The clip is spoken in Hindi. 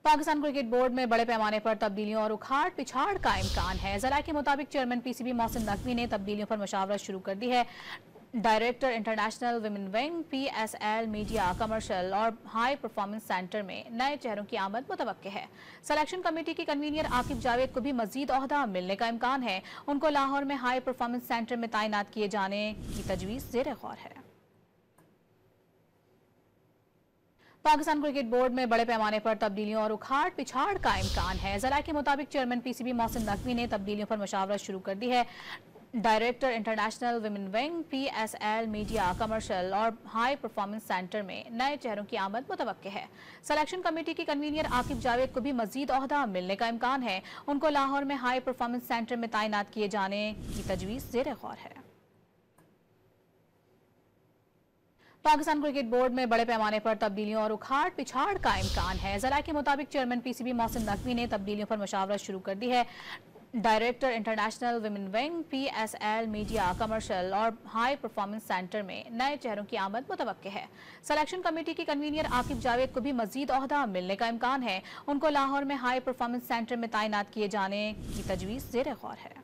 पाकिस्तान क्रिकेट बोर्ड में बड़े पैमाने पर तब्दीलियों और उखाड़ पिछाड़ का इम्कान है। ज़राए के मुताबिक चेयरमैन पीसीबी मोहसिन नकवी ने तब्दीलियों पर मशावरत शुरू कर दी है। Director international women wing, PSL, media, commercial और हाई परफॉर्मेंस सेंटर में नए चेहरों की आमद मुतवक्के है। सिलेक्शन कमेटी की कन्वीनर आकिब जावेद को भी मजीद ओहदा मिलने का इम्कान है। उनको लाहौर में हाई परफॉर्मेंस सेंटर में तैनात किए जाने की तजवीज़ ज़ेर गौर है। पाकिस्तान क्रिकेट बोर्ड में बड़े पैमाने पर तब्दीलियों और उखाड़ पिछाड़ का इम्कान है। ज़राए के मुताबिक चेयरमैन पीसीबी मोहसिन नकवी ने तब्दीलियों पर मशावरत शुरू कर दी है। Director international women wing, PSL, media, commercial और हाई परफॉर्मेंस सेंटर में नए चेहरों की आमद मुतवक्के है। सिलेक्शन कमेटी की कन्वीनर आकिब जावेद को भी मजीद ओहदा मिलने का इम्कान है। उनको लाहौर में हाई परफॉर्मेंस सेंटर में तैनात किए जाने की तजवीज़ ज़ेर गौर है। पाकिस्तान क्रिकेट बोर्ड में बड़े पैमाने पर तब्दीलियों और उखाड़ पिछाड़ का इम्कान है। ज़राए के मुताबिक चेयरमैन पीसीबी मोहसिन नकवी ने तब्दीलियों पर मशावरत शुरू कर दी है। Director international women wing, PSL, media, commercial और हाई परफॉर्मेंस सेंटर में नए चेहरों की आमद मुतवक्के है। सिलेक्शन कमेटी की कन्वीनर आकिब जावेद को भी मजीद ओहदा मिलने का इम्कान है। उनको लाहौर में हाई परफॉर्मेंस सेंटर में तैनात किए जाने की तजवीज़ ज़ेर गौर है।